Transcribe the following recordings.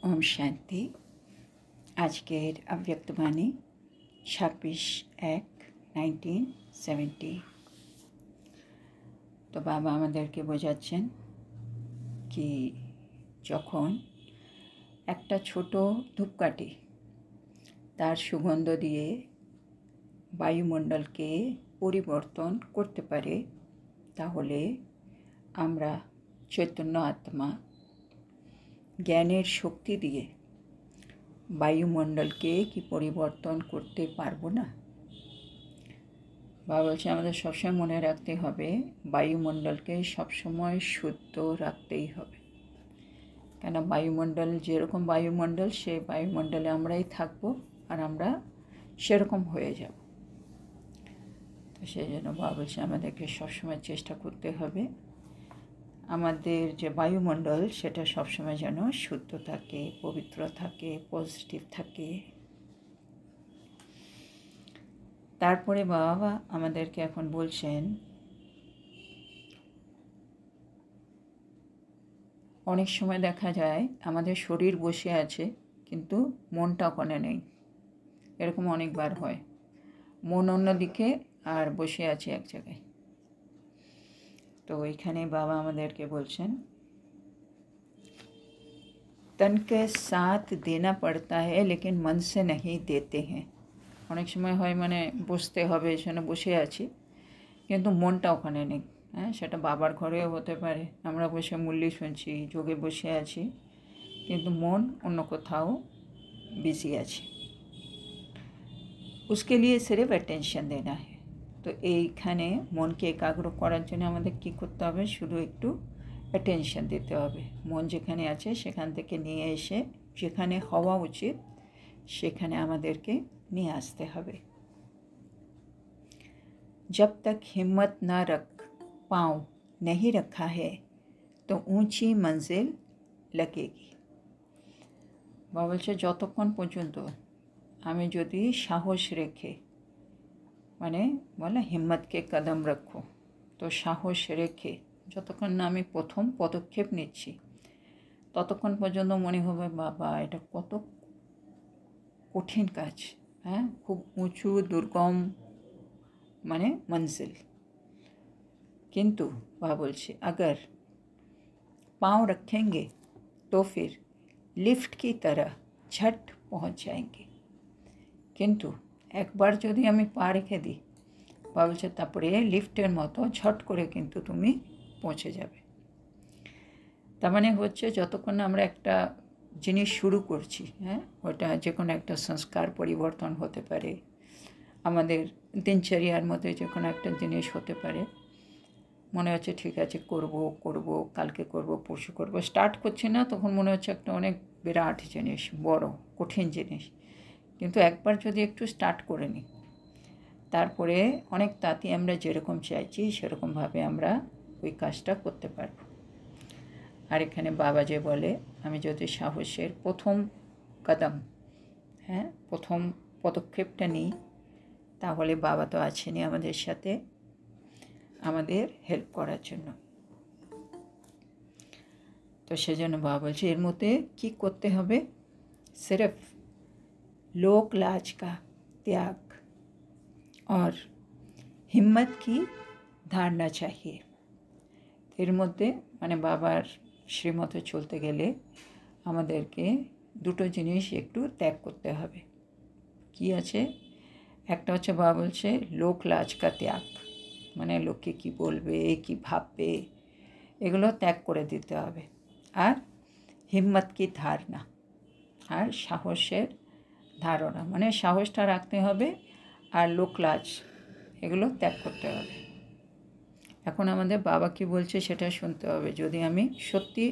ओम शांति। আজকের অব্যক্তবাণী 26/1/1970। তো বাবা আমাদেরকে বোঝাচ্ছেন কি যখন একটা ছোট ধূপকাঠি তার সুগন্ধ দিয়ে বায়ুমণ্ডলকে পরিবর্তন করতে পারে, তাহলে আমরা চৈতন্য আত্মা জ্ঞানের শক্তি দিয়ে বায়ুমণ্ডলকে কি পরিবর্তন করতে পারবো না? বাবা বলছে আমাদের সবসময় মনে রাখতে হবে, বায়ুমণ্ডলকে সবসময় শুদ্ধ রাখতেই হবে। কেন বায়ুমণ্ডল যেরকম বায়ুমণ্ডল, সে বায়ুমণ্ডলে আমরাই থাকবো আর আমরা সেরকম হয়ে যাব। তো সেই জন্য বাবা বলছে আমাদেরকে সবসময় চেষ্টা করতে হবে আমাদের যে বায়ুমণ্ডল সেটা সবসময় যেন শুদ্ধ থাকে, পবিত্র থাকে, পজিটিভ থাকে। তারপরে বাবা আমাদেরকে এখন বলছেন অনেক সময় দেখা যায় আমাদের শরীর বসে আছে কিন্তু মনটা ওখানে নেই, এরকম অনেকবার হয়। মন অন্যদিকে আর বসে আছে এক জায়গায়। তো এইখানে বাবা আমাদেরকে বলছেন तन के साथ देना पड़ता है लेकिन मन से नहीं देते हैं। অনেক সময় হয় মানে বসতে হবে, সেখানে বসে আছি কিন্তু মনটা ওখানে নেই। হ্যাঁ, সেটা বাবার ঘরেও হতে পারে, আমরা বসে মুরলি শুনছি, যোগে বসে আছি কিন্তু মন অন্য কোথাও বিজি আছে। उसके लिए सिर्फ अटेंशन देना है। তো এইখানে মনকে একাগ্র করার জন্য আমাদের কী করতে হবে? শুধু একটু অ্যাটেনশন দিতে হবে। মন যেখানে আছে সেখান থেকে নিয়ে এসে যেখানে হওয়া উচিত সেখানে আমাদেরকে নিয়ে আসতে হবে। जब तक हिम्मत ना रख पाँव नहीं रखा है तो ऊंची मंजिल लगेगी। বাবা বলছে যতক্ষণ পর্যন্ত আমি যদি সাহস রেখে, মানে বলে হিম্মতকে কদম রাখো, তো সাহস রেখে যতক্ষণ না আমি প্রথম পদক্ষেপ নিচ্ছি ততক্ষণ পর্যন্ত মনে হবে বাবা এটা কত কঠিন কাজ। হ্যাঁ, খুব উঁচু দুর্গম মানে मंजिल। किंतु वह बोलছে अगर पाँव रखेंगे तो फिर लिफ्ट की तरह झट पहुंच जाएंगे। किंतु একবার যদি আমি পা রেখে দিই, বা বলছে তারপরে লিফটের মতো ঝট করে কিন্তু তুমি পৌঁছে যাবে। তার মানে হচ্ছে যতক্ষণ আমরা একটা জিনিস শুরু করছি, হ্যাঁ, ওটা যে কোনো একটা সংস্কার পরিবর্তন হতে পারে, আমাদের দিনচর্যার মধ্যে যে কোনো একটা জিনিস হতে পারে। মনে হচ্ছে ঠিক আছে করব কালকে করব, পরশু করব, স্টার্ট করছি না, তখন মনে হচ্ছে একটা অনেক বিরাট জিনিস, বড় কঠিন জিনিস। কিন্তু একবার যদি একটু স্টার্ট করে নিই, তারপরে অনেক তাড়াতাড়ি আমরা যেরকম চাইছি সেরকমভাবে আমরা ওই কাজটা করতে পারব। আর এখানে বাবা যে বলে আমি যদি সাহসের প্রথম কদম, হ্যাঁ, প্রথম পদক্ষেপটা নিই, তাহলে বাবা তো আছেনই আমাদের সাথে আমাদের হেল্প করার জন্য। তো সেজন্য বাবা বলছে এর মধ্যে কী করতে হবে? सिर्फ लोक लाज का त्याग और हिम्मत की धारणा चाहिए। এর মধ্যে মানে বাবার শ্রীমতে চলতে গেলে আমাদেরকে দুটো জিনিস একটু ত্যাগ করতে হবে। কি আছে? একটা হচ্ছে বাবা বলছে লোক লাজ কা ত্যাগ, মানে লোকে কী বলবে, কী ভাববে, এগুলো ত্যাগ করে দিতে হবে। আর হিম্মত কি ধারণা, আর সাহসের ধারণা, মানে সাহসটা রাখতে হবে আর লোকলাজ এগুলো ত্যাগ করতে হবে। এখন আমাদের বাবা কি বলছে সেটা শুনতে হবে। যদি আমি সত্যি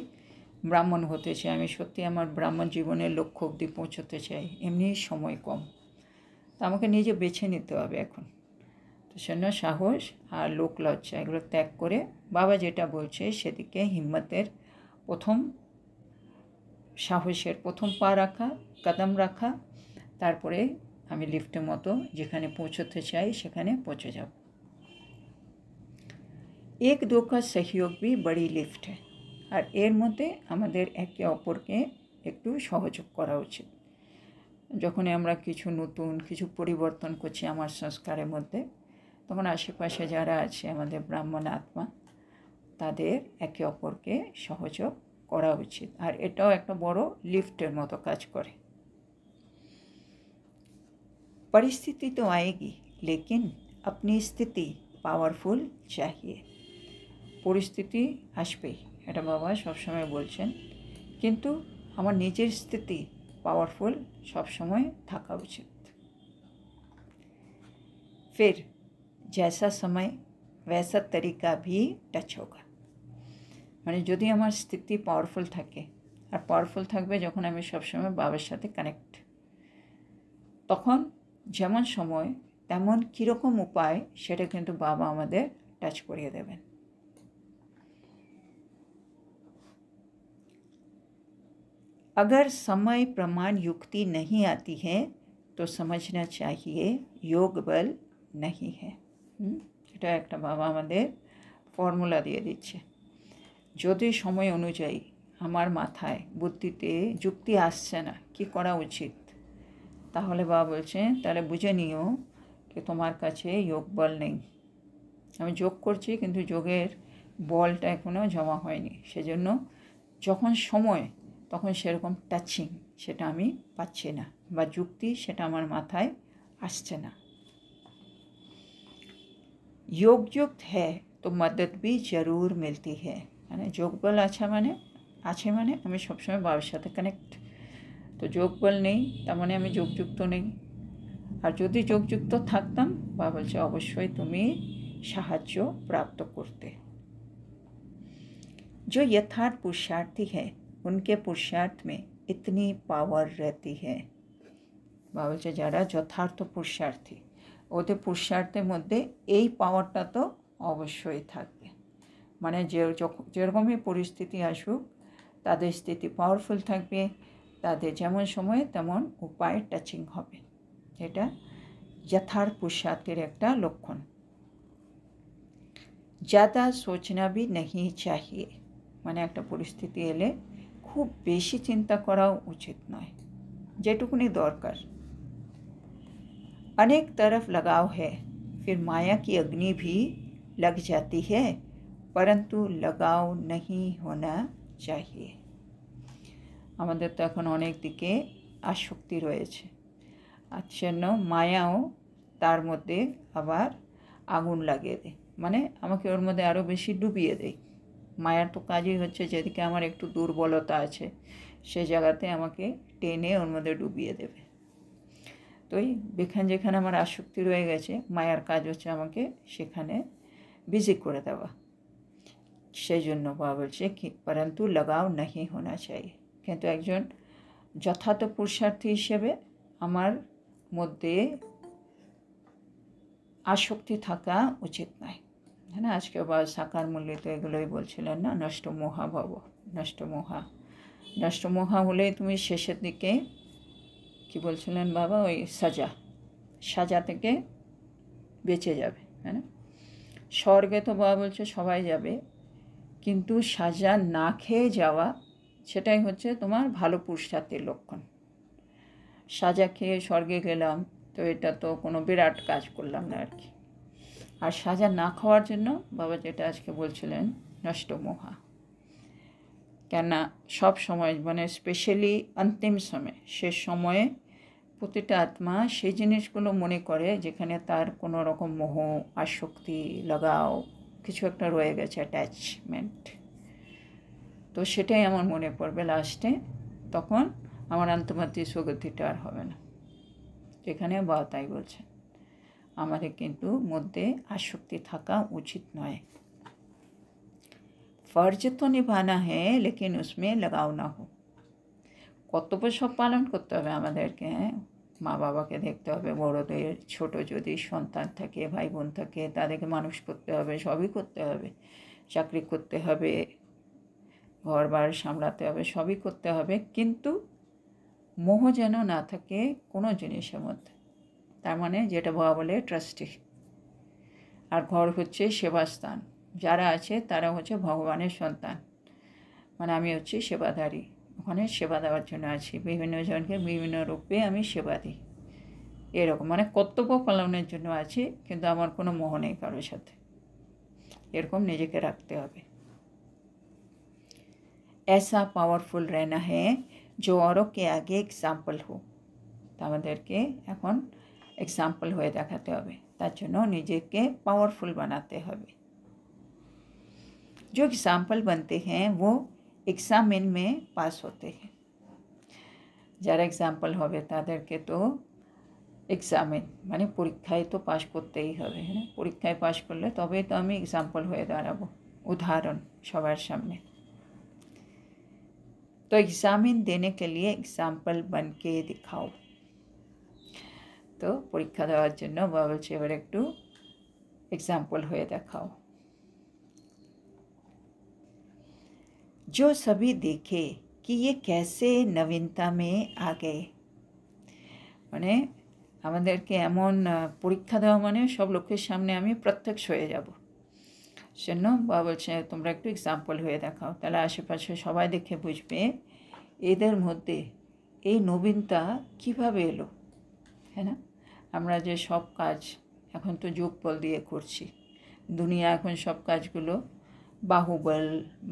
ব্রাহ্মণ হতে চাই, আমি সত্যি আমার ব্রাহ্মণ জীবনের লক্ষ্য অবধি পৌঁছতে চাই, এমনি সময় কম, তো আমাকে নিজে বেছে নিতে হবে এখন। তো সেজন্য সাহস আর লোকলজ্জা এগুলো ত্যাগ করে বাবা যেটা বলছে সেদিকে হিম্মতের প্রথম, সাহসের প্রথম পা রাখা, কদম রাখা, তারপরে আমি লিফটের মতো যেখানে পৌঁছতে চাই সেখানে পৌঁছে যাব। एक दो का सहयोग भी बड़ी लिफ्ट है। আর এর মধ্যে আমাদের একে অপরকে একটু সহযোগ করা উচিত। যখনই আমরা কিছু নতুন কিছু পরিবর্তন করছি আমার সংস্কারের মধ্যে, তখন আশেপাশে যারা আছে আমাদের ব্রাহ্মণ আত্মা, তাদের একে অপরকে সহযোগ করা উচিত। আর এটাও একটা বড় লিফটের মতো কাজ করে। परिस्थिति तो आएगी लेकिन अपनी स्थिति पावरफुल चाहिए। পরিস্থিতি আসবেই, এটা বাবা সবসময় বলছেন, কিন্তু আমার নিজের স্থিতি পাওয়ারফুল সবসময় থাকা উচিত। फिर जैसा समय वैसा तरीका भी टच होगा। মানে যদি আমার স্থিতি পাওয়ারফুল থাকে, আর পাওয়ারফুল থাকবে যখন আমি সবসময় বাবার সাথে কানেক্ট, তখন যেমন সময় তেমন কীরকম উপায় সেটা কিন্তু বাবা আমাদের টাচ করিয়ে দেবেন। अगर समय प्रमाण युक्ति नहीं आती है तो समझना चाहिए योग बल नहीं है। এটা একটা বাবা আমাদের ফর্মুলা দিয়ে দিচ্ছে। যদি সময় অনুযায়ী আমার মাথায় বুদ্ধিতে যুক্তি আসছে না কি করা উচিত, তাহলে বাবা বলছে তাহলে বুঝে নিও যে তোমার কাছে যোগ বল নেই। আমি যোগ করছি কিন্তু যোগের বলটা এখনও জমা হয়নি, সেজন্য যখন সময় তখন সেরকম টাচিং সেটা আমি পাচ্ছি না, বা যুক্তি সেটা আমার মাথায় আসছে না। योग युक्त है तो मदद भी ज़रूर मिलती है। মানে যোগ বল আছে মানে আমি সবসময় বাবার সাথে কানেক্ট। তো যোগ বল নেই তার মানে আমি যোগযুক্ত নেই। আর যদি যোগযুক্ত থাকতাম, বাবা বলছে অবশ্যই তুমি সাহায্য প্রাপ্ত করতে। जो यथार्थ पुरुषार्थी है उनके पुरुषार्थ में इतनी पावर रहती है। বাবা বলছে যারা যথার্থ পুরুষার্থী, ওদের পুরুষার্থের মধ্যে এই পাওয়ারটা তো অবশ্যই থাকবে। মানে যেরকমই পরিস্থিতি আসুক তাদের স্থিতি পাওয়ারফুল থাকবে, তাদের যেমন সময় তেমন উপায় টাচিং হবে। এটা যথার্থ পুরুষার্থের একটা লক্ষণ। ज़्यादा सोचना भी नहीं चाहिए। মানে একটা পরিস্থিতি এলে খুব বেশি চিন্তা করাও উচিত নয়, যেটুকুনি দরকার। अनेक तरफ लगाव है, फिर माया की अग्नि भी लग जाती है, परंतु लगाव नहीं होना चाहिए। আমাদের তো এখন অনেক দিকে আসক্তি রয়েছে, আর জন্য মায়াও তার মধ্যে আবার আগুন লাগিয়ে দেয়, মানে আমাকে ওর মধ্যে আরও বেশি ডুবিয়ে দেয়। মায়ার তো কাজই হচ্ছে যেদিকে আমার একটু দুর্বলতা আছে সে জায়গাতে আমাকে টেনে ওর মধ্যে ডুবিয়ে দেবে। তো যেখানে আমার আসক্তি রয়ে গেছে, মায়ার কাজ হচ্ছে আমাকে সেখানে বিজি করে দেওয়া। সেই জন্য বাবা বলছে কি পরন্তু লাগাও নাহি হোনা চাই। কিন্তু একজন যথার্থ পুরুষার্থী হিসেবে আমার মধ্যে আসক্তি থাকা উচিত নয়। হ্যাঁ না, আজকে বাবা সাকার মূল্যে তো এগুলোই বলছিলেন না, নষ্টমোহা ভব, নষ্টমোহা হলেই তুমি শেষের দিকে কি বলছিলেন বাবা, ওই সাজা থেকে বেঁচে যাবে। হ্যাঁ না, স্বর্গে তো বাবা বলছে সবাই যাবে, কিন্তু সাজা না খেয়ে যাওয়া সেটাই হচ্ছে তোমার ভালো পুরুষার্থের লক্ষণ। সাজা খেয়ে স্বর্গে গেলাম তো এটা তো কোনো বিরাট কাজ করলাম না আর কি। আর সাজা না খাওয়ার জন্য বাবা যেটা আজকে বলছিলেন নষ্টমোহা, কেননা সব সময় মানে স্পেশালি অন্তিম সময়, শেষ সময়ে প্রতিটা আত্মা সেই জিনিসগুলো মনে করে যেখানে তার কোনো রকম মোহ, আসক্তি, লাগাও কিছু একটা রয়ে গেছে, অ্যাটাচমেন্ট। তো সেটাই আমার মনে পড়বে লাস্টে, তখন আমার আন্তমাত্রিক সুগতিটা আর হবে না। যেখানে বাবা তাই বলছেন আমাদের কিন্তু মধ্যে আসক্তি থাকা উচিত নয়। फर्ज तो निभाना है लेकिन उसमें लगाव ना हो। কর্তব্য সব পালন করতে হবে আমাদেরকে, মা বাবাকে দেখতে হবে, বড়দের ছোট যদি সন্তান থাকে, ভাই বোন থাকে, তাদেরকে মানুষ করতে হবে, সবই করতে হবে, চাকরি করতে হবে, ঘর বার সামলাতে হবে, সবই করতে হবে, কিন্তু মোহ যেন না থাকে কোনো জিনিসের মধ্যে। তার মানে যেটা বাবা বলে ট্রাস্টি। আর ঘর হচ্ছে সেবাস্থান, যারা আছে তারা হচ্ছে ভগবানের সন্তান, মানে আমি হচ্ছি সেবাধারী, ওখানে সেবা দেওয়ার জন্য আছি, বিভিন্ন জনকে বিভিন্ন রূপে আমি সেবা দিই, এরকম মানে কর্তব্য পালনের জন্য আছি, কিন্তু আমার কোনো মোহ নেই কারোর সাথে, এরকম নিজেকে রাখতে হবে। ऐसा पावरफुल रहना है जो औरों के आगे एग्जाम्पल हो। তো আমাদেরকে এখন এক্সাম্পল হয়ে দেখাতে হবে, তার জন্য নিজেকে पावरफुल बनाते হবে। जो एग्जाम्पल बनते हैं वो एग्जामिन में पास होते हैं। যারা এক্সাম্পল হবে তাদেরকে তো এক্সামিন মানে পরীক্ষায় তো পাশ করতেই হবে, হ্যাঁ, পরীক্ষায় পাশ করলে তবেই তো আমি এক্সাম্পল হয়ে দাঁড়াবো, উদাহরণ সবার সামনে। तो एग्जामिन देने के लिए एग्जाम्पल बन के दिखाओ। तो परीक्षा देওয়ার জন্য বাবা বলছে এবার একটু एग्जाम्पल হয়ে দেখাও। जो सभी देखे कि ये कैसे नवीनता में आ गए, মানে আমাদেরকে এমন পরীক্ষা দেওয়া মানে সব লোকের সামনে আমি প্রত্যক্ষ হয়ে যাব, সেজন্য বাবা বলছে তোমরা একটু এক্সাম্পল হয়ে দেখাও, তাহলে আশেপাশে সবাই দেখে বুঝবে এদের মধ্যে এই নবীনতা কীভাবে এলো, হ্যাঁ না? আমরা যে সব কাজ এখন তো যোগবল দিয়ে করছি, দুনিয়া এখন সব কাজগুলো বাহুবল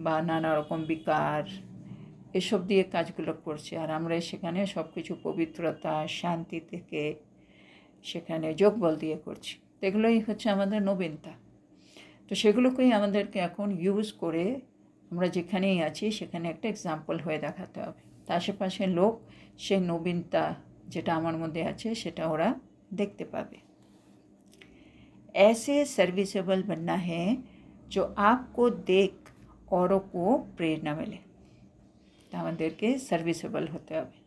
বা নানা রকম বিকার এসব দিয়ে কাজগুলো করছে, আর আমরা সেখানে সব কিছু পবিত্রতা শান্তি থেকে সেখানে যোগবল দিয়ে করছি, তো এগুলোই হচ্ছে আমাদের নবীনতা। তো সেগুলোকেই আমাদেরকে এখন ইউজ করে আমরা যেখানেই আছি সেখানে একটা এক্সাম্পল হয়ে দেখাতে হবে, তা আশেপাশের লোক সেই নবীনতা যেটা আমার মধ্যে আছে সেটা ওরা দেখতে পাবে। ऐसे सर्विसेबल बनना है जो आपको देख औरों को प्रेरणा मिले। তা আমাদেরকে সার্ভিসেবল হতে হবে।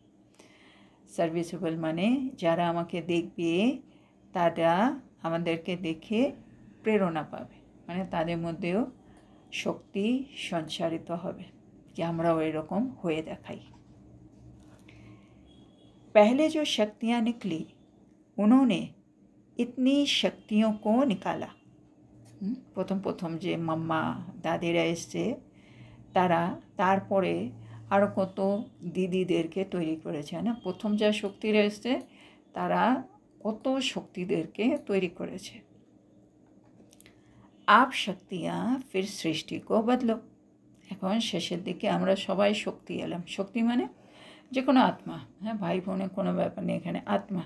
সার্ভিসেবল মানে যারা আমাকে দেখবে তারা আমাদেরকে দেখে প্রেরণা পাবে, মানে তাদের মধ্যেও শক্তি সঞ্চারিত হবে যে আমরাও এরকম হয়ে দেখাই। पहले जो शक्तियाँ निकली उन्होंने इतनी शक्तियों को निकाला। প্রথম প্রথম যে মাম্মা দাদিরা এসছে তারা তারপরে আরও কত দিদিদেরকে তৈরি করেছে না, প্রথম যা শক্তিরা এসছে তারা কত শক্তিদেরকে তৈরি করেছে। आप शक्तियाँ फिर सृष्टि को बदलो। এখন শেষের দিকে আমরা সবাই শক্তি এলাম, শক্তি মানে যে কোনো আত্মা, হ্যাঁ, ভাই বোনের কোনো ব্যাপার নেই এখানে, আত্মা।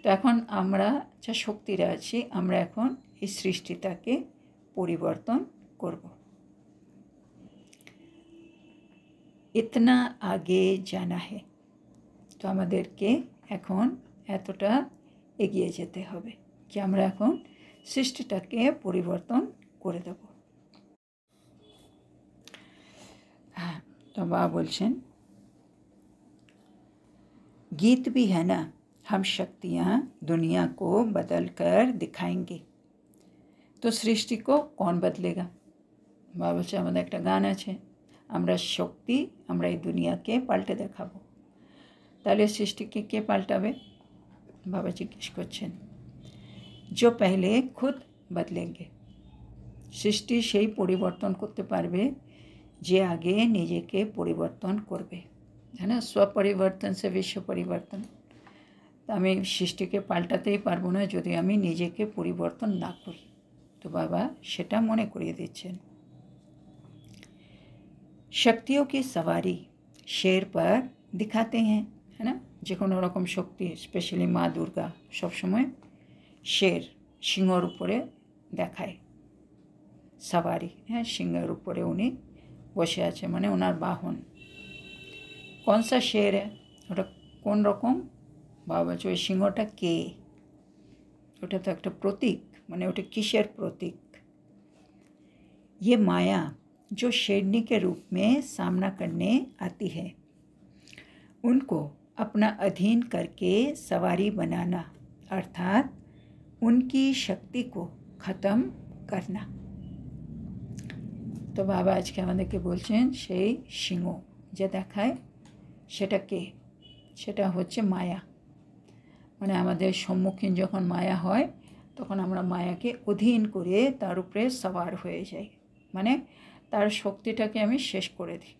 তো এখন আমরা যা শক্তিরা আছি আমরা এখন এই সৃষ্টিটাকে পরিবর্তন করব। ইতনা আগে জানা হে, তো আমাদেরকে এখন এতটা এগিয়ে যেতে হবে যে আমরা এখন সৃষ্টিটাকে পরিবর্তন করে দেব। হ্যাঁ, তো বাবা বলছেন गीत भी है ना, हम शक्तियाँ दुनिया को बदल कर दिखाएंगे। तो सृष्टि को कौन बदलेगा? বাবা বলছে আমাদের একটা গান আছে, আমরা শক্তি আমরা এই দুনিয়াকে পাল্টে দেখাবো। তাহলে সৃষ্টিকে কে পাল্টাবে? বাবা জিজ্ঞেস করছেন। जो पहले खुद बदलेंगे। সৃষ্টি সেই পরিবর্তন করতে পারবে যে আগে নিজেকে পরিবর্তন করবে, है ना? स्वपरिवर्तन से विश्व परिवर्तन। আমি সৃষ্টিকে পাল্টাতেই পারবো না যদি আমি নিজেকে পরিবর্তন না করি। তো বাবা সেটা মনে করিয়ে দিচ্ছেন। शक्तियों की सवारी शेर पर दिखाते हैं, है ना? যে কোনো রকম শক্তি, স্পেশালি মা দুর্গা সবসময় শের সিংহর উপরে দেখায়, সাওয়ারি, হ্যাঁ, সিংহের উপরে উনি বসে আছে মানে ওনার বাহন। কোন সা শের ওটা কোন রকম? বাবা বলছে ওই সিংহটা কে? ওটা তো একটা প্রতীক, মানে ওটা কিসের প্রতীক? ये माया जो शेरनी के रूप में सामना करने आती है उनको अपना अधीन करके सवारी बनाना, अर्थात उनकी शक्ति को ख़त्म करना। তো বাবা আজকে আমাদেরকে বলছেন সেই সিংহ যে দেখায় সেটা কে? সেটা হচ্ছে মায়া, মানে আমাদের সম্মুখীন যখন মায়া হয় তখন আমরা মায়াকে অধীন করে তার উপরে সওয়ার হয়ে যাই, মানে তার শক্তিটাকে আমি শেষ করে দিই।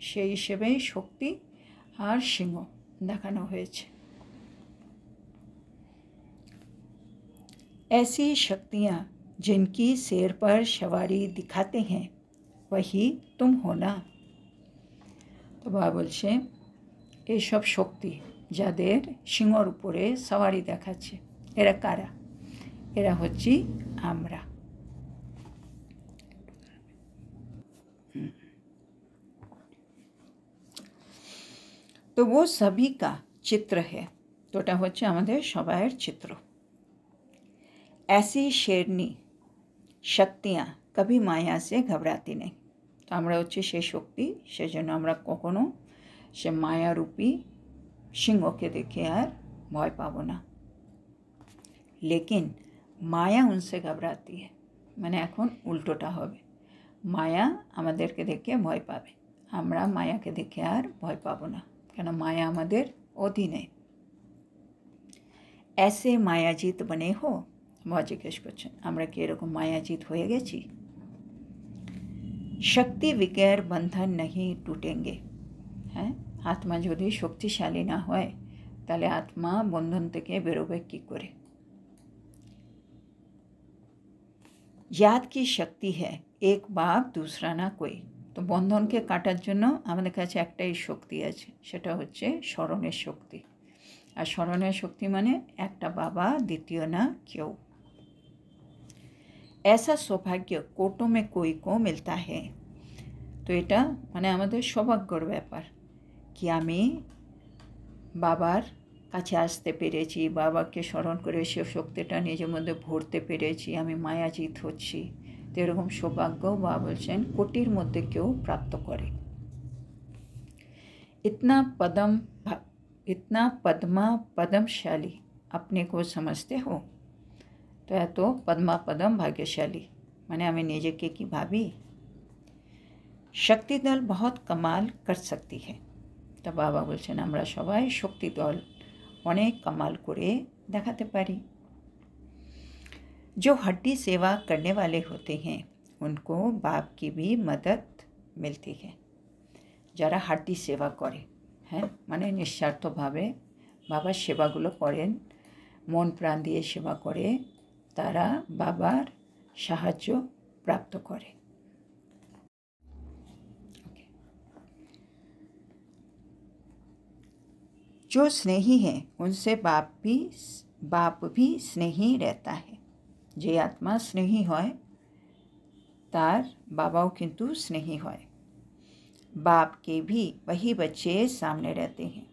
সেই হিসেবেই শক্তি আর সিংহ দেখানো হয়েছে। ऐसी शक्तियाँ जिनकी शेर पर सवारी दिखाते हैं वही तुम हो ना। তো বাবা বলছে এইসব শক্তি যাদের সিংহর উপরে সওয়ারি দেখাচ্ছে এরা কারা? এরা হচ্ছি আমরা। तो वो सभी का चित्र है। तो এটা হচ্ছে আমাদের সবাইয়ের চিত্র। ऐसी शेरनी शक्तियाँ कभी माया से घबराती नहीं। তো আমরা হচ্ছে সেই শক্তি, সেজন্য আমরা কখনো সে মায়ারূপী সিংহকে দেখে আর ভয় পাবো না। लेकिन माया उनसे घबराती है, মানে এখন উল্টোটা হবে, মায়া আমাদেরকে দেখে ভয় পাবে, আমরা মায়াকে দেখে আর ভয় পাবো না, কেন মায়া আমাদের অধীনে। ऐसे मायाजीत बने हो, বাবা জিজ্ঞেস করছেন আমরা কি এরকম মায়াজিত হয়ে গেছি? শক্তি বিজ্ঞার বন্ধন नहीं टूटेंगे। হ্যাঁ, আত্মা যদি শক্তিশালী না হয় তাহলে আত্মা বন্ধন থেকে বেরোবে কী করে? याद की शक्ति है एक बाप दूसरा ना कोई। তো বন্ধনকে কাটার জন্য আমাদের কাছে একটাই শক্তি আছে, সেটা হচ্ছে স্মরণের শক্তি। আর স্মরণের শক্তি মানে একটা বাবা, দ্বিতীয় না কেউ। ऐसा सौभाग्य कोटों में कोई को मिलता है। তো এটা মানে আমাদের সৌভাগ্যর ব্যাপার কি আমি বাবার কাছে আসতে পেরেছি, বাবাকে স্মরণ করে সে শক্তিটা নিজের মধ্যে ভরতে পেরেছি, আমি মায়াজিত হচ্ছি। তো এরকম সৌভাগ্য বাবা বলছেন কোটির মধ্যে কেউ প্রাপ্ত করে। इतना पद्मा पद्मशाली अपने को समझते हो। তো এত পদ্মা পদম ভাগ্যশালী মানে আমি নিজেকে কি ভাবি? শক্তি দল বহুত কামাল কর सकती है। তো বাবা বলছেন আমরা সবাই শক্তি দল অনেক কামাল করে দেখাতে পারি। जो हड्डी सेवा करने वाले होते हैं उनको बाप की भी मदद मिलती है। যারা হাড্ডি সেবা করে, হ্যাঁ মানে নিঃস্বার্থভাবে বাবার সেবাগুলো করেন, মন প্রাণ দিয়ে সেবা করে, তারা বাবার সাহায্য প্রাপ্ত করে। जो स्नेही है उनसे बाप भी स्नेही रहता है। যে আত্মা স্নেহী হয় তার বাবাও কিন্তু স্নেহী হয়। बाप के भी वही बच्चे सामने रहते हैं,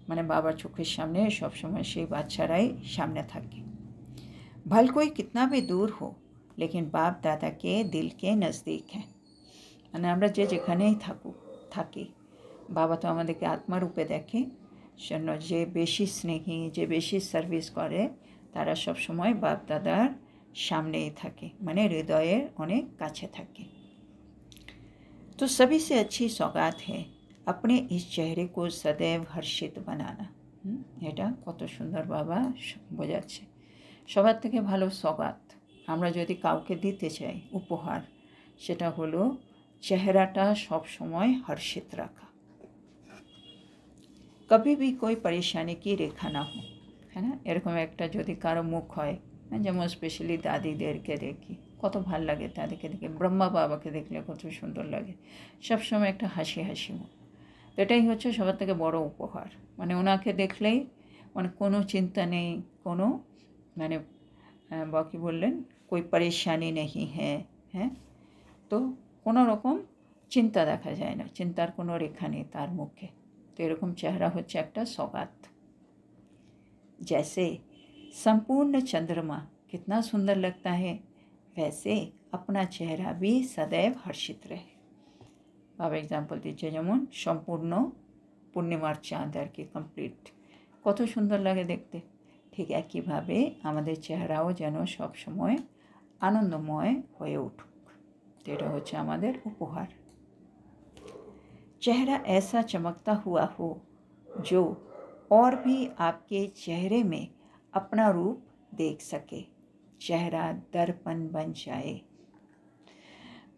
মানে বাবার চোখের সামনে সবসময় সেই বাচ্চারাই সামনে থাকে। भल कोई कितना भी दूर हो लेकिन बाप दादा के दिल के नज़दीक है। মানে আমরা যে যেখানেই থাকি বাবা তো আমাদেরকে আত্মারূপে দেখে, সেজন্য যে বেশি স্নেহী, যে বেশি সার্ভিস করে তারা সবসময় বাপ দাদার সামনেই থাকে, মানে হৃদয়ের অনেক কাছে থাকে। तो सभी से अच्छी सौगात है अपने इस चेहरे को सदैव हर्षित बनाना। এটা কত সুন্দর বাবা বোঝাচ্ছে। সবার থেকে ভালো সৌগাত আমরা যদি কাউকে দিতে চাই উপহার, সেটা হলো চেহারাটা সব সময় হর্ষিত রাখা, कभी भी कोई परेशानी की रेखा ना हो। है ना, এরকম একটা যদি কারো মুখ হয়, যেমন স্পেশালি দাদিদেরকে দেখি কত ভাল লাগে, তাদেরকে দেখে ব্রহ্মা বাবাকে দেখলে কত সুন্দর লাগে, সবসময় একটা হাসি হাসি মুখ। তো এটাই হচ্ছে সবার থেকে বড় উপহার, মানে ওনাকে দেখলেই মানে কোনো চিন্তা নেই, কোনো মানে বাকি বললেন कोई परेशानी नहीं है। হ্যাঁ, তো কোনো রকম চিন্তা দেখা যায় না, চিন্তার কোনো রেখা নেই তার মুখে। তো এরকম চেহারা হচ্ছে একটা সৌগাত। जैसे संपूर्ण चंद्रमा कितना सुंदर लगता है वैसे अपना चेहरा भी सदैव हर्षित रहे। बाबा एग्जाम्पल दीजिए, যেমন সম্পূর্ণ পূর্ণিমার চাঁদ আর কি কমপ্লিট, কত সুন্দর লাগে দেখতে, ঠিক একইভাবে আমাদের চেহারাও যেন সব সময় আনন্দময় হয়ে উঠুক। তো এটা হচ্ছে আমাদের উপহার। चेहरा ऐसा चमकता हुआ हो जो और भी आपके चेहरे में अपना रूप देख सके, चेहरा दर्पण बन जाए।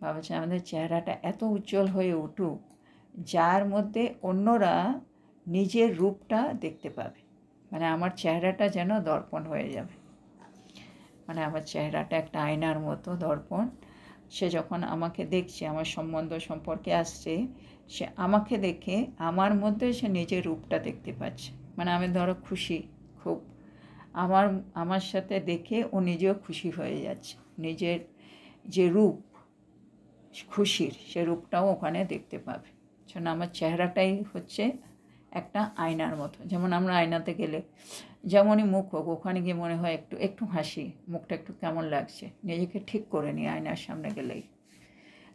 বাবা চাই আমাদের চেহারাটা এত উজ্জ্বল হয়ে উঠুক যার মধ্যে অন্যরা নিজের রূপটা দেখতে পাবে। মানে আমার চেহারাটা যেন দর্পণ হয়ে যাবে, মানে আমার চেহারাটা একটা আয়নার মতো দর্পণ। সে যখন আমাকে দেখছে, আমার সম্বন্ধ সম্পর্কে আসছে, সে আমাকে দেখে আমার মধ্যে সে নিজের রূপটা দেখতে পাচ্ছে। মানে আমি ধরো খুশি খুব, আমার সাথে দেখে ও নিজেও খুশি হয়ে যাচ্ছে, নিজের যে রূপ খুশির সে রূপটাও ওখানে দেখতে পাবে। কারণ আমার চেহারাটাই হচ্ছে একটা আয়নার মতো। যেমন আমরা আয়নাতে গেলে যেমনই মুখ হোক, ওখানে গিয়ে মনে হয় একটু একটু হাসি, মুখটা একটু কেমন লাগছে, নিজেকে ঠিক করে নিই আয়নার সামনে গেলেই।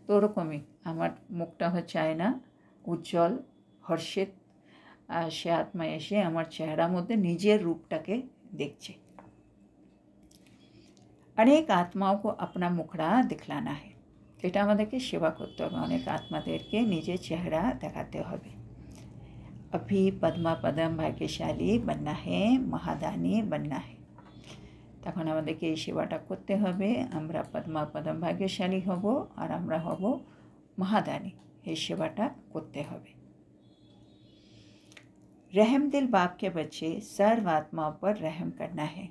তো ওরকমই আমার মুখটা হচ্ছে আয়না, উজ্জ্বল হর্ষিত, আর সে আত্মা এসে আমার চেহারার মধ্যে নিজের रूपটাকে देखছে। अनेक आत्माओं को अपना मुखड़ा दिखलाना है। এটা আমাদেরকে সেবা করতে হবে, অনেক আত্মাদেরকে নিজের চেহারা দেখাতে হবে। अभी पद्मा पदम भाग्यशाली बनना है, महादानी बनना है। তখন আমাদেরকে এই সেবাটা করতে হবে। আমরা পদ্মা পদম ভাগ্যশালী হব আর আমরা হব महादानी। এই সেবাটা করতে হবে। रहम दिल बाप के बच्चे सर्व आत्माओं पर रहम करना है।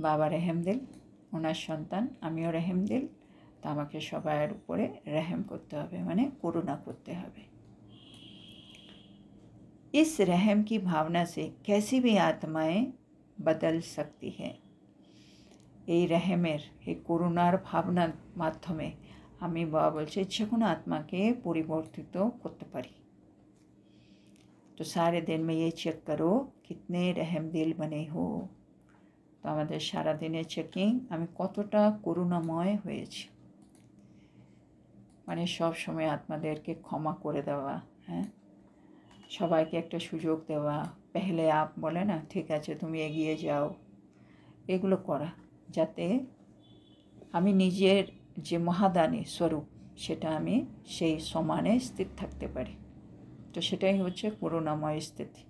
बाबा रहम दिल, ওনার সন্তান, আমিও रहम दिल। তো আমাকে সবার উপরে रहम করতে হবে, মানে করুণা করতে হবে। इस रहम की भावना से कैसी भी आत्माएं बदल सकती है। এই रहमेर, এই করুণার ভাবনার মাধ্যমে আমি বাবা বলছে যে কোনো আত্মাকে পরিবর্তিত করতে পারি। तो सारे दिन में ये चेक करो कितने रहम दिल बने हो। তো আমাদের সারা দিনের চেকিং, আমি কতটা করুণাময় হয়েছি। মানে সব সময় আত্মাদেরকে ক্ষমা করে দেওয়া, হ্যাঁ, সবাইকে একটা সুযোগ দেওয়া, পেহলে আপ বলে না, ঠিক আছে তুমি এগিয়ে যাও, এগুলো করা, যাতে আমি নিজের যে মহাদানী স্বরূপ সেটা আমি সেই সমানে স্থির থাকতে পারি। তো সেটাই হচ্ছে করুণাময় স্থিতি,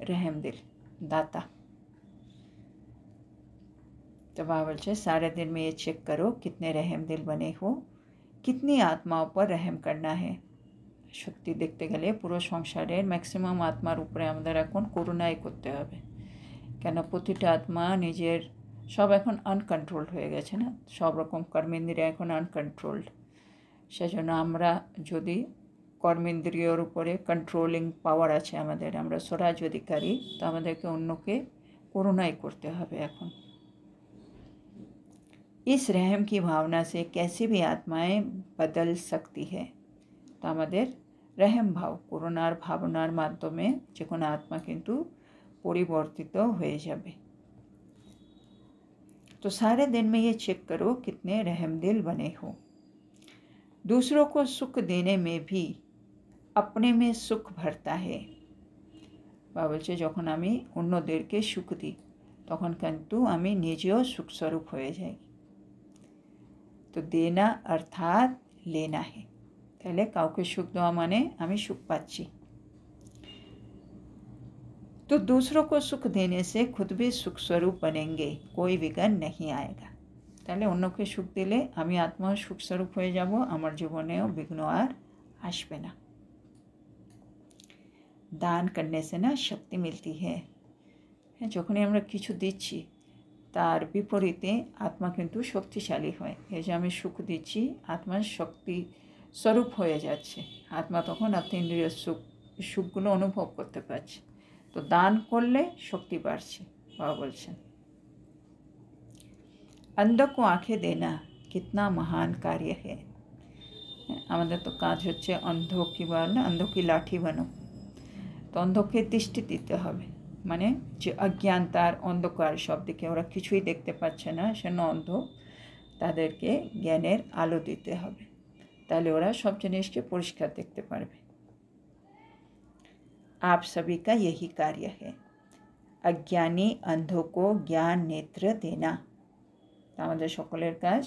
रहम दिल दाता। तो बाबा बोलছে सारे दिन में ये चेक करो कितने रहम दिल बने हो, कितनी आत्माओं पर रहम करना है। সত্যি দেখতে গেলে পুরো সংসারের ম্যাক্সিমাম আত্মার উপরে আমাদের এখন করুণাই করতে হবে। কেন প্রতিটা আত্মা নিজের সব এখন আনকন্ট্রোলড হয়ে গেছে না, সব রকম কর্মেন্দ্রিয় এখন আনকন্ট্রোলড। সেজন্য আমরা যদি কর্মেন্দ্রিয়র উপরে কন্ট্রোলিং পাওয়ার আছে আমাদের, আমরা স্বরাজ অধিকারী, তো আমাদেরকে অন্যকে করুণাই করতে হবে এখন। इस रहम की भावना से कैसी भी आत्माएं बदल सकती है। তো আমাদের रहम भाव, করুণার ভাবনার মাধ্যমে যে কোনো আত্মা কিন্তু পরিবর্তিত হয়ে যাবে। तो सारे दिन में ये चेक करो कितने रहम दिल बने हो। दूसरों को सुख देने में भी अपने में सुख भरता है। বাবা বলছে যখন আমি অন্যদেরকে সুখ দিই তখন কিন্তু আমি নিজেও সুখস্বরূপ হয়ে যাই। তো দেনা অর্থাৎ লেনা হে, তাহলে কাউকে সুখ দেওয়া মানে আমি সুখ পাচ্ছি। तो दूसरों को सुख देने से खुद भी सुख स्वरूप बनेंगे, कोई विघ्न नहीं आएगा। তাহলে অন্যকে সুখ দিলে আমি আত্মা সুখ স্বরূপ হয়ে যাব, আমার জীবনেও বিঘ্ন আর আসবে না। দান करने से ना शक्ति मिलती है। যখনই আমরা কিছু দিচ্ছি তার বিপরীতে আত্মা কিন্তু শক্তিশালী হয়। এই যে আমি সুখ দিচ্ছি, আত্মার শক্তি স্বরূপ হয়ে যাচ্ছে, আত্মা তখন আত্মেন্দ্রিয় সুখগুলো অনুভব করতে পারছে। তো দান করলে শক্তি বাড়ছে। বাবা বলছেন अंधों को आंखें देना कितना महान कार्य है। আমাদের তো কাজ হচ্ছে অন্ধ কি বল না, অন্ধ কি লাঠি বানো। তো অন্ধকে দৃষ্টি দিতে হবে, মানে যে অজ্ঞানতার অন্ধকার সব দিকে ওরা কিছুই দেখতে পাচ্ছে না, সেজন্য অন্ধ, তাদেরকে জ্ঞানের আলো দিতে হবে, তাহলে ওরা সব জিনিসকে পরিষ্কার দেখতে পারবে। आप सभी का यही कार्य है, अज्ञानी अंधों को ज्ञान नेत्र देना। আমাদের সকলের কাজ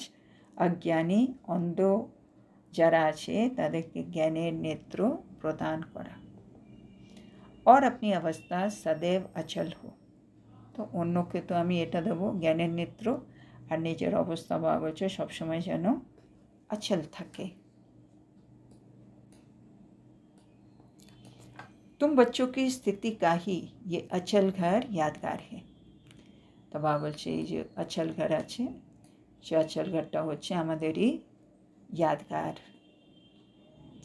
অজ্ঞানী অন্ধ যারা আছে তাদেরকে জ্ঞানের নেত্র প্রদান করা। और अपनी अवस्था सदैव अचल हो। তো অন্যকে তো আমি এটা দেবো জ্ঞানের নেত্র, আর নিজের অবস্থা বা বলছে সবসময় যেন অচল থাকে। तुम बच्चों की स्थिति का ही ये अचल घर यादगार है। তো বাবা বলছে এই যে অচল ঘর আছে, সে অচল ঘরটা হচ্ছে আমাদেরই यादगार।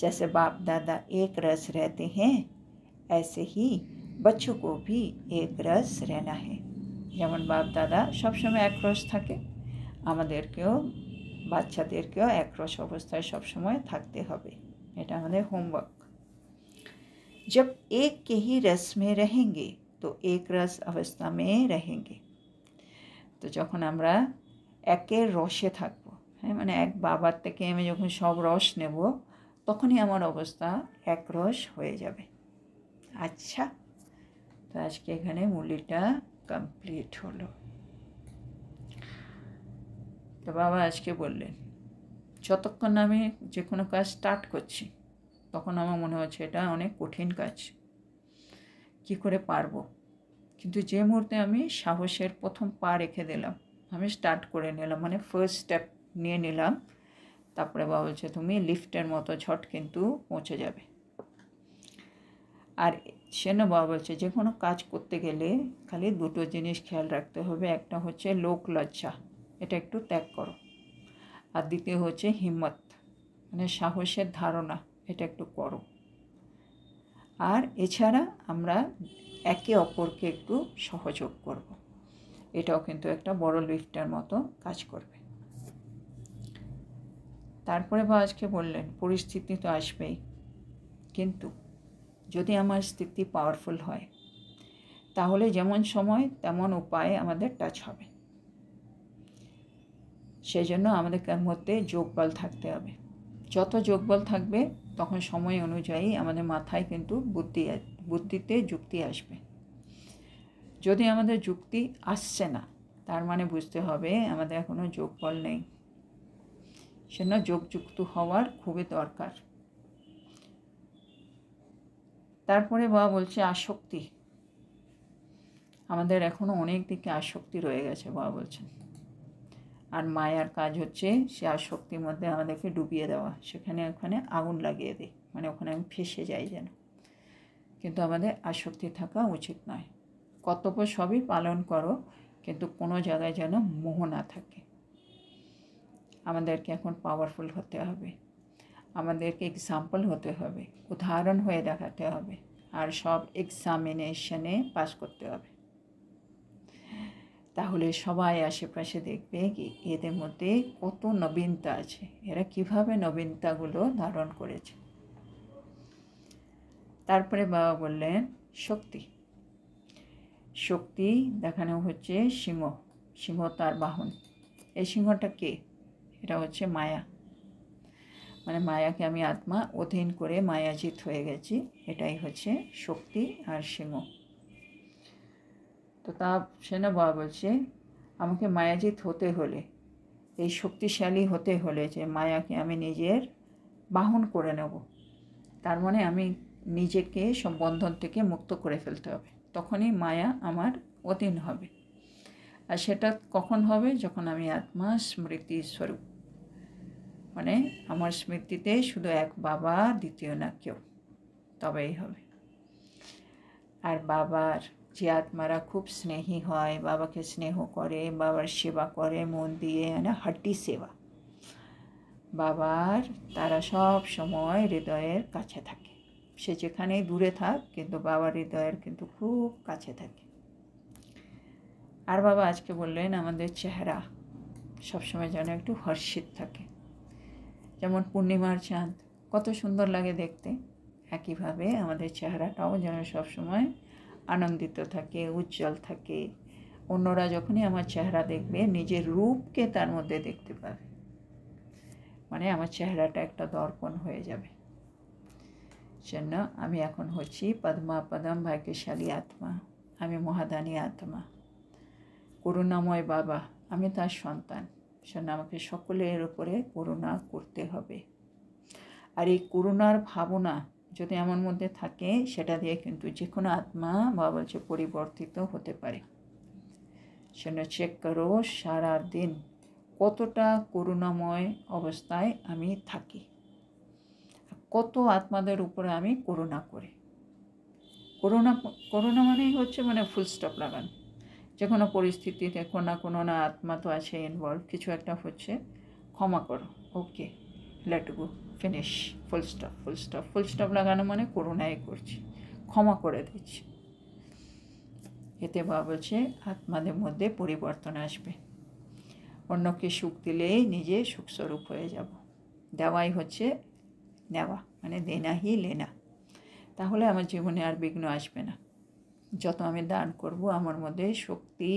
जैसे बाप दादा एक रस रहते हैं, ऐसे ही बच्चों को भी एक रस रहना है। যেমন বাপ দাদা সবসময় একরস থাকে, আমাদেরকেও বাচ্চাদেরকেও একরস অবস্থায় সবসময় থাকতে হবে। এটা আমাদের হোমওয়ার্ক। जब एक के ही रस में रहेंगे तो एक रस अवस्था में रहेंगे। তো যখন আমরা একের রসে থাকব, হ্যাঁ, মানে এক বাবার থেকে আমি যখন সব রস নেব, তখনই আমার অবস্থা একরস হয়ে যাবে। আচ্ছা, তো আজকে এখানে মুরলিটা কমপ্লিট হলো। তো বাবা আজকে বললেন, যতক্ষণ আমি যে কোনো কাজ স্টার্ট করছি, তখন আমার মনে হচ্ছে এটা অনেক কঠিন কাজ, কি করে পারবো। কিন্তু যে মুহূর্তে আমি সাহসের প্রথম পা রেখে দিলাম, আমি স্টার্ট করে নিলাম, মানে ফার্স্ট স্টেপ নিয়ে নিলাম, তারপরে বাবা বলছে তুমি লিফটের মতো ঝট কিন্তু পৌঁছে যাবে। আর সেন বাবা বলছে যে কোনো কাজ করতে গেলে খালি দুটো জিনিস খেয়াল রাখতে হবে। একটা হচ্ছে লোক লজ্জা, এটা একটু ত্যাগ করো। আর দ্বিতীয় হচ্ছে হিম্মত, মানে সাহসের ধারণা, এটা একটু করো। আর এছাড়া আমরা একে অপরকে একটু সহযোগ করব, এটাও কিন্তু একটা বড় লিফটের মতো কাজ করবে। তারপরে বা আজকে বললেন পরিস্থিতি তো আসবেই, কিন্তু যদি আমার স্থিতি পাওয়ারফুল হয়, তাহলে যেমন সময় তেমন উপায়ে আমাদের টাচ হবে। সেই জন্য আমাদের মধ্যে যোগবল থাকতে হবে। যত যোগবল থাকবে তখন সময় অনুযায়ী আমাদের মাথায় কিন্তু বুদ্ধিতে যুক্তি আসবে। যদি আমাদের যুক্তি আসছে না, তার মানে বুঝতে হবে আমাদের এখনও যোগবল নেই। সেজন্য যোগযুক্ত হওয়ার খুবই দরকার। তারপরে বাবা বলছে আসক্তি, আমাদের এখনও অনেক দিকে আসক্তি রয়ে গেছে বাবা বলছেন। আর মায়ার কাজ হচ্ছে সে আসক্তির মধ্যে আমাদেরকে ডুবিয়ে দেওয়া, সেখানে ওখানে আগুন লাগিয়ে দেয়, মানে ওখানে আমি ফেসে যাই যেন। কিন্তু আমাদের আসক্তি থাকা উচিত নয়। কর্তব্য সবই পালন করো, কিন্তু কোনো জায়গায় যেন মোহ না থাকে। আমাদেরকে এখন পাওয়ারফুল হতে হবে, আমাদেরকে এক্সাম্পল হতে হবে, উদাহরণ হয়ে দেখাতে হবে, আর সব এক্সামিনেশনে পাস করতে হবে। তাহলে সবাই আশেপাশে দেখবে কি এদের মধ্যে কত নবীনতা আছে, এরা কিভাবে নবীনতাগুলো ধারণ করেছে। তারপরে বাবা বললেন শক্তি, শক্তি দেখানো হচ্ছে সিংহ, সিংহ তার বাহন। এই সিংহটা কে? এটা হচ্ছে মায়া, মানে মায়াকে আমি আত্মা অধীন করে মায়াজিত হয়ে গেছি, এটাই হচ্ছে শক্তি আর সিংহ। তো তা সেনা বাবা বলছে আমাকে মায়াজিত হতে হলে, এই শক্তিশালী হতে হলে যে মায়াকে আমি নিজের বাহন করে নেব, তার মানে আমি নিজেকে সব বন্ধন থেকে মুক্ত করে ফেলতে হবে, তখনই মায়া আমার অধীন হবে। আর সেটা কখন হবে? যখন আমি আত্মা স্মৃতি স্বরূপ, মানে আমার স্মৃতিতে শুধু এক বাবা, দ্বিতীয় না কেউ, তবেই হবে। আর বাবার যে আত্মারা খুব স্নেহী হয়, বাবাকে স্নেহ করে, বাবার সেবা করে মন দিয়ে, না হাড্ডি সেবা, বাবার তারা সব সময় হৃদয়ের কাছে থাকে। সে যেখানেই দূরে থাক, কিন্তু বাবার হৃদয়ের কিন্তু খুব কাছে থাকে। আর বাবা আজকে বললেন আমাদের চেহারা সবসময় যেন একটু হর্ষিত থাকে, যেমন পূর্ণিমার চাঁদ কত সুন্দর লাগে দেখতে, একইভাবে আমাদের চেহারাটাও যেন সবসময় আনন্দিত থাকে, উজ্জ্বল থাকে। অন্যরা যখনই আমার চেহারা দেখবে, নিজের রূপকে তার মধ্যে দেখতে পাবে, মানে আমার চেহারাটা একটা দর্পণ হয়ে যাবে। জন্য আমি এখন হচ্ছি পদ্মা পদম ভাগ্যশালী আত্মা, আমি মহাদানী আত্মা, করুণাময় বাবা, আমি তার সন্তান। সেজন্য আমাকে সকলের উপরে করুণা করতে হবে। আর এই করুণার ভাবনা যদি আমার মধ্যে থাকে, সেটা দিয়ে কিন্তু যে কোনো আত্মা বাবা বলছে পরিবর্তিত হতে পারে। সেজন্য চেক করো সারা দিন কতটা করুণাময় অবস্থায় আমি থাকি, কত আত্মাদের উপরে আমি করুণা করি। করোনা করোনা মানেই হচ্ছে মানে ফুল স্টপ লাগানো। যে কোনো পরিস্থিতিতে কোনো না আত্মা তো আছে ইনভলভ, কিছু একটা হচ্ছে, ক্ষমা করো, okay, let go, finish, full stop. Full stop full stop লাগানো মানে করোনায় করছি, ক্ষমা করে দিচ্ছি। এতে বাবা বলছে আত্মাদের মধ্যে পরিবর্তন আসবে। অন্যকে সুখ দিলেই নিজে সুখস্বরূপ হয়ে যাব। দেওয়াই হচ্ছে নেওয়া, মানে দেনা হি লেনা। তাহলে আমার জীবনে আর বিঘ্ন আসবে না। যত আমি দান করব আমার মধ্যে শক্তি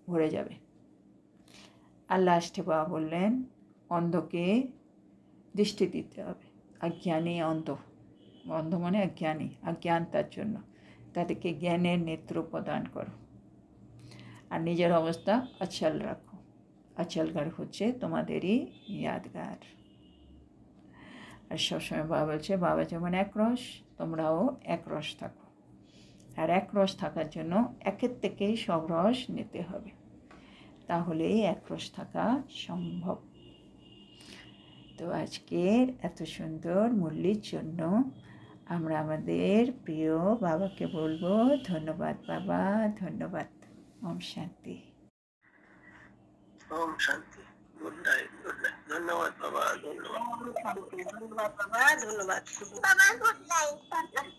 ভরে যাবে। আর লাস্টে বাবা বললেন অন্ধকে দৃষ্টি দিতে হবে। অজ্ঞানী অন্ধ, অন্ধ মানে অজ্ঞানী, অজ্ঞান তার জন্য, তাদেরকে জ্ঞানের নেত্র প্রদান করো। আর নিজের অবস্থা অচল রাখো। অচলগার হচ্ছে তোমাদেরই ইয়াদগার। আর সবসময় বাবা বলছে বাবা যেমন একরস, তোমরাও একরস থাকো। আর একরস থাকার জন্য একের থেকেই সব রস নিতে হবে, তাহলেই একরস থাকা সম্ভব। তো আজকের এত সুন্দর মুরলির জন্য আমরা আমাদের প্রিয় বাবাকে বলবো ধন্যবাদ বাবা, ধন্যবাদ। ওম শান্তি। ওম শান্তি। Good night, good night. ধন্যবাদ বাবা, ধন্যবাদ। ধন্যবাদ বাবা, ধন্যবাদ বাবা, গুড নাইট।